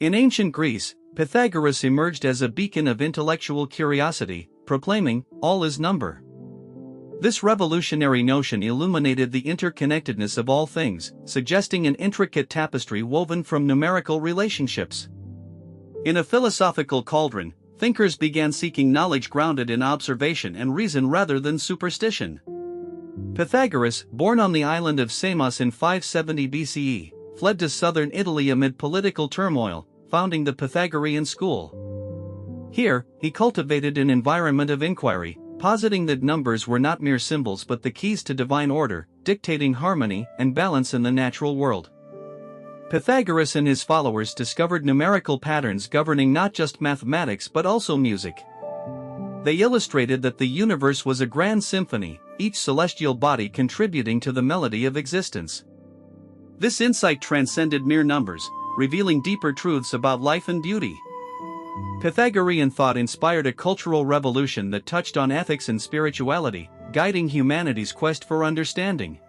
In ancient Greece, Pythagoras emerged as a beacon of intellectual curiosity, proclaiming, "All is number." This revolutionary notion illuminated the interconnectedness of all things, suggesting an intricate tapestry woven from numerical relationships. In a philosophical cauldron, thinkers began seeking knowledge grounded in observation and reason rather than superstition. Pythagoras, born on the island of Samos in 570 BCE, fled to southern Italy amid political turmoil, founding the Pythagorean school. Here, he cultivated an environment of inquiry, positing that numbers were not mere symbols but the keys to divine order, dictating harmony and balance in the natural world. Pythagoras and his followers discovered numerical patterns governing not just mathematics but also music. They illustrated that the universe was a grand symphony, each celestial body contributing to the melody of existence. This insight transcended mere numbers, revealing deeper truths about life and beauty. Pythagorean thought inspired a cultural revolution that touched on ethics and spirituality, guiding humanity's quest for understanding.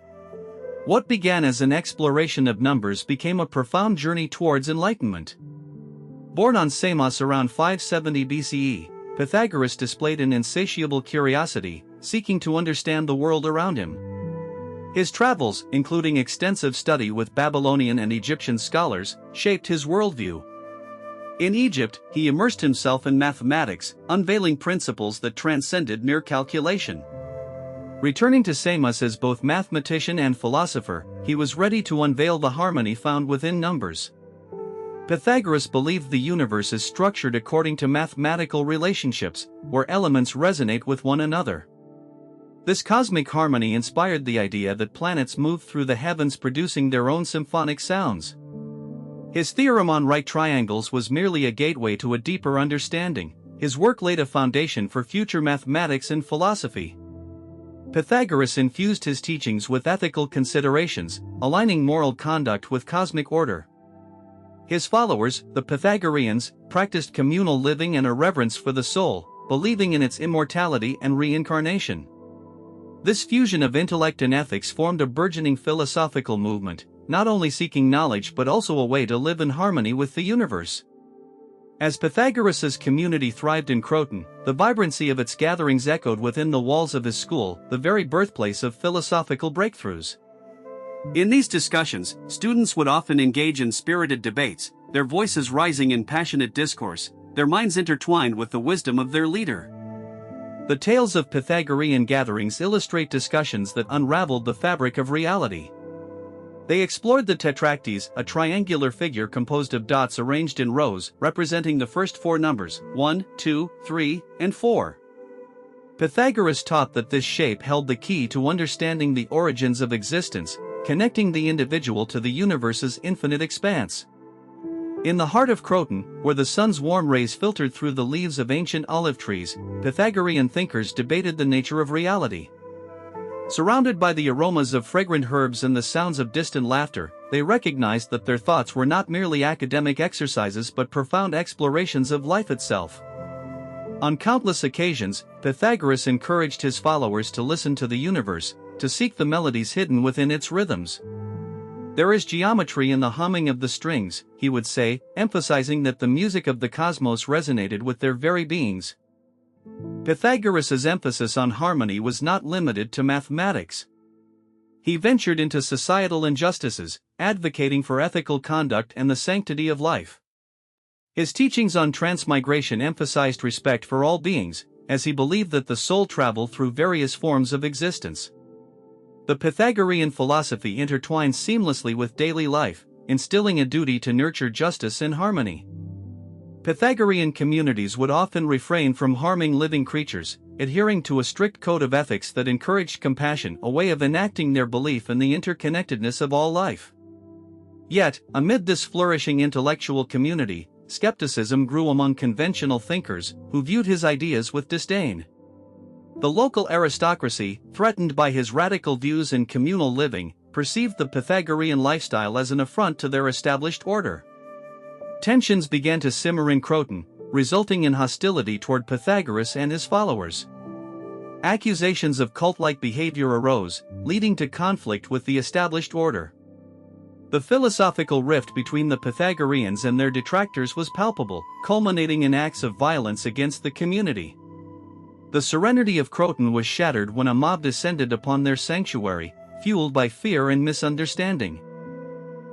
What began as an exploration of numbers became a profound journey towards enlightenment. Born on Samos around 570 BCE, Pythagoras displayed an insatiable curiosity, seeking to understand the world around him. His travels, including extensive study with Babylonian and Egyptian scholars, shaped his worldview. In Egypt, he immersed himself in mathematics, unveiling principles that transcended mere calculation. Returning to Samos as both mathematician and philosopher, he was ready to unveil the harmony found within numbers. Pythagoras believed the universe is structured according to mathematical relationships, where elements resonate with one another. This cosmic harmony inspired the idea that planets move through the heavens producing their own symphonic sounds. His theorem on right triangles was merely a gateway to a deeper understanding. His work laid a foundation for future mathematics and philosophy. Pythagoras infused his teachings with ethical considerations, aligning moral conduct with cosmic order. His followers, the Pythagoreans, practiced communal living and a reverence for the soul, believing in its immortality and reincarnation. This fusion of intellect and ethics formed a burgeoning philosophical movement, not only seeking knowledge but also a way to live in harmony with the universe. As Pythagoras's community thrived in Croton, the vibrancy of its gatherings echoed within the walls of his school, the very birthplace of philosophical breakthroughs. In these discussions, students would often engage in spirited debates, their voices rising in passionate discourse, their minds intertwined with the wisdom of their leader. The tales of Pythagorean gatherings illustrate discussions that unraveled the fabric of reality. They explored the tetractys, a triangular figure composed of dots arranged in rows, representing the first four numbers, 1, 2, 3, and 4. Pythagoras taught that this shape held the key to understanding the origins of existence, connecting the individual to the universe's infinite expanse. In the heart of Croton, where the sun's warm rays filtered through the leaves of ancient olive trees, Pythagorean thinkers debated the nature of reality. Surrounded by the aromas of fragrant herbs and the sounds of distant laughter, they recognized that their thoughts were not merely academic exercises but profound explorations of life itself. On countless occasions, Pythagoras encouraged his followers to listen to the universe, to seek the melodies hidden within its rhythms. "There is geometry in the humming of the strings," he would say, emphasizing that the music of the cosmos resonated with their very beings. Pythagoras's emphasis on harmony was not limited to mathematics. He ventured into societal injustices, advocating for ethical conduct and the sanctity of life. His teachings on transmigration emphasized respect for all beings, as he believed that the soul traveled through various forms of existence. The Pythagorean philosophy intertwined seamlessly with daily life, instilling a duty to nurture justice and harmony. Pythagorean communities would often refrain from harming living creatures, adhering to a strict code of ethics that encouraged compassion, a way of enacting their belief in the interconnectedness of all life. Yet, amid this flourishing intellectual community, skepticism grew among conventional thinkers, who viewed his ideas with disdain. The local aristocracy, threatened by his radical views in communal living, perceived the Pythagorean lifestyle as an affront to their established order. Tensions began to simmer in Croton, resulting in hostility toward Pythagoras and his followers. Accusations of cult-like behavior arose, leading to conflict with the established order. The philosophical rift between the Pythagoreans and their detractors was palpable, culminating in acts of violence against the community. The serenity of Croton was shattered when a mob descended upon their sanctuary, fueled by fear and misunderstanding.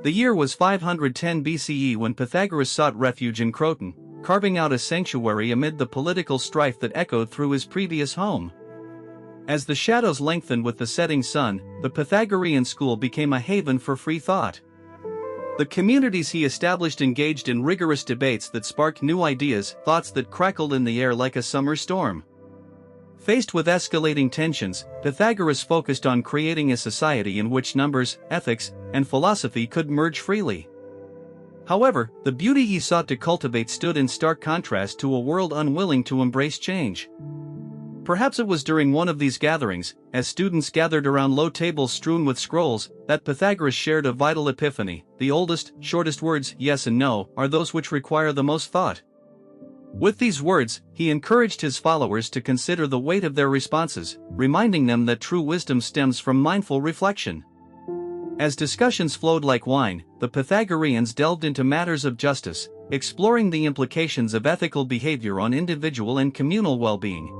The year was 510 BCE when Pythagoras sought refuge in Croton, carving out a sanctuary amid the political strife that echoed through his previous home. As the shadows lengthened with the setting sun, the Pythagorean school became a haven for free thought. The communities he established engaged in rigorous debates that sparked new ideas, thoughts that crackled in the air like a summer storm. Faced with escalating tensions, Pythagoras focused on creating a society in which numbers, ethics, and philosophy could merge freely. However, the beauty he sought to cultivate stood in stark contrast to a world unwilling to embrace change. Perhaps it was during one of these gatherings, as students gathered around low tables strewn with scrolls, that Pythagoras shared a vital epiphany. The oldest, shortest words, yes and no, are those which require the most thought. With these words, he encouraged his followers to consider the weight of their responses, reminding them that true wisdom stems from mindful reflection. As discussions flowed like wine, the Pythagoreans delved into matters of justice, exploring the implications of ethical behavior on individual and communal well-being.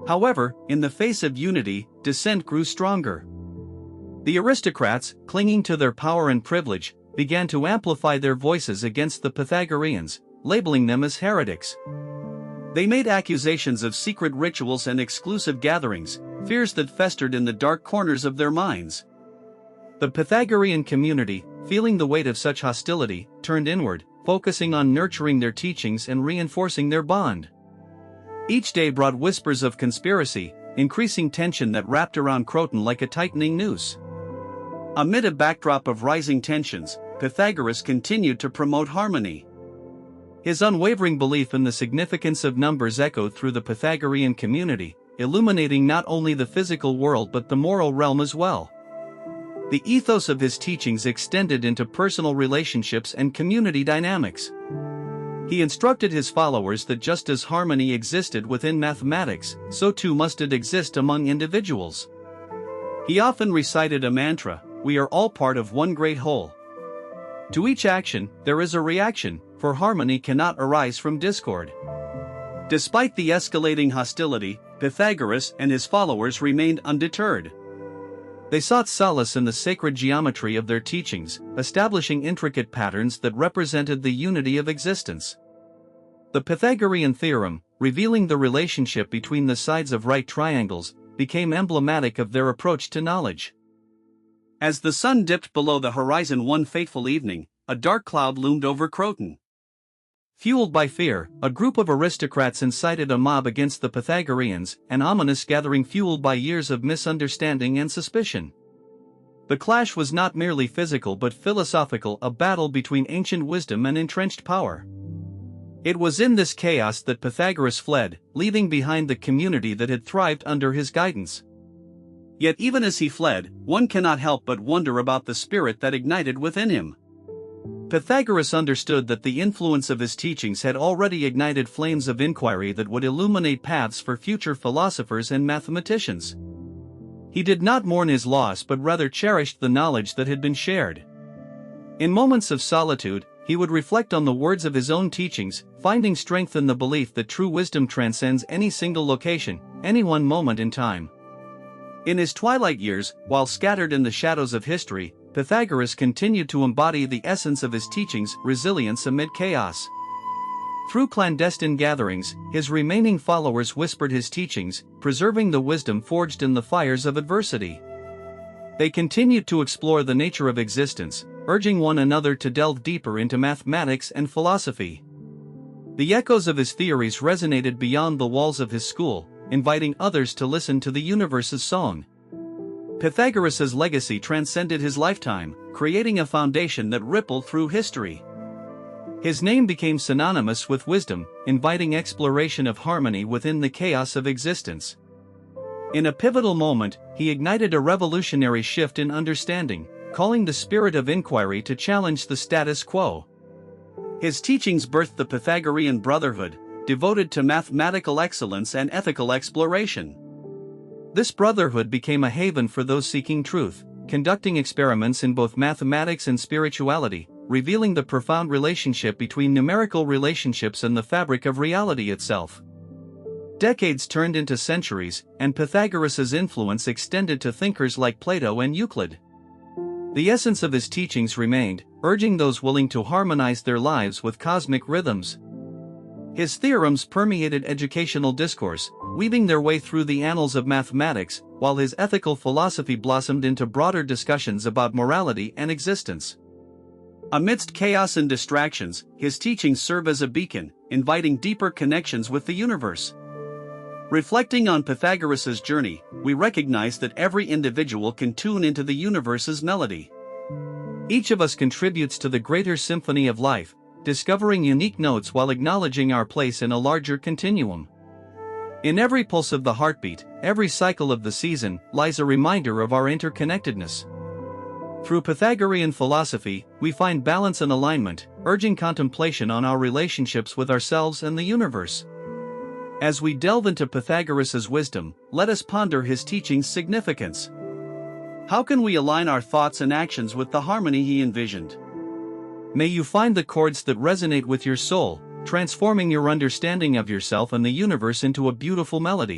However, in the face of unity, dissent grew stronger. The aristocrats, clinging to their power and privilege, began to amplify their voices against the Pythagoreans, labeling them as heretics. They made accusations of secret rituals and exclusive gatherings, fears that festered in the dark corners of their minds. The Pythagorean community, feeling the weight of such hostility, turned inward, focusing on nurturing their teachings and reinforcing their bond. Each day brought whispers of conspiracy, increasing tension that wrapped around Croton like a tightening noose. Amid a backdrop of rising tensions, Pythagoras continued to promote harmony. His unwavering belief in the significance of numbers echoed through the Pythagorean community, illuminating not only the physical world but the moral realm as well. The ethos of his teachings extended into personal relationships and community dynamics. He instructed his followers that just as harmony existed within mathematics, so too must it exist among individuals. He often recited a mantra, "We are all part of one great whole." To each action, there is a reaction, for harmony cannot arise from discord. Despite the escalating hostility, Pythagoras and his followers remained undeterred. They sought solace in the sacred geometry of their teachings, establishing intricate patterns that represented the unity of existence. The Pythagorean theorem, revealing the relationship between the sides of right triangles, became emblematic of their approach to knowledge. As the sun dipped below the horizon one fateful evening, a dark cloud loomed over Croton. Fueled by fear, a group of aristocrats incited a mob against the Pythagoreans, an ominous gathering fueled by years of misunderstanding and suspicion. The clash was not merely physical but philosophical, a battle between ancient wisdom and entrenched power. It was in this chaos that Pythagoras fled, leaving behind the community that had thrived under his guidance. Yet even as he fled, one cannot help but wonder about the spirit that ignited within him. Pythagoras understood that the influence of his teachings had already ignited flames of inquiry that would illuminate paths for future philosophers and mathematicians. He did not mourn his loss but rather cherished the knowledge that had been shared. In moments of solitude, he would reflect on the words of his own teachings, finding strength in the belief that true wisdom transcends any single location, any one moment in time. In his twilight years, while scattered in the shadows of history, Pythagoras continued to embody the essence of his teachings, resilience amid chaos. Through clandestine gatherings, his remaining followers whispered his teachings, preserving the wisdom forged in the fires of adversity. They continued to explore the nature of existence, urging one another to delve deeper into mathematics and philosophy. The echoes of his theories resonated beyond the walls of his school, inviting others to listen to the universe's song. Pythagoras' legacy transcended his lifetime, creating a foundation that rippled through history. His name became synonymous with wisdom, inviting exploration of harmony within the chaos of existence. In a pivotal moment, he ignited a revolutionary shift in understanding, calling the spirit of inquiry to challenge the status quo. His teachings birthed the Pythagorean Brotherhood, devoted to mathematical excellence and ethical exploration. This brotherhood became a haven for those seeking truth, conducting experiments in both mathematics and spirituality, revealing the profound relationship between numerical relationships and the fabric of reality itself. Decades turned into centuries, and Pythagoras's influence extended to thinkers like Plato and Euclid. The essence of his teachings remained, urging those willing to harmonize their lives with cosmic rhythms. His theorems permeated educational discourse, weaving their way through the annals of mathematics, while his ethical philosophy blossomed into broader discussions about morality and existence. Amidst chaos and distractions, his teachings serve as a beacon, inviting deeper connections with the universe. Reflecting on Pythagoras's journey, we recognize that every individual can tune into the universe's melody. Each of us contributes to the greater symphony of life, discovering unique notes while acknowledging our place in a larger continuum. In every pulse of the heartbeat, every cycle of the season, lies a reminder of our interconnectedness. Through Pythagorean philosophy, we find balance and alignment, urging contemplation on our relationships with ourselves and the universe. As we delve into Pythagoras's wisdom, let us ponder his teaching's significance. How can we align our thoughts and actions with the harmony he envisioned? May you find the chords that resonate with your soul, transforming your understanding of yourself and the universe into a beautiful melody.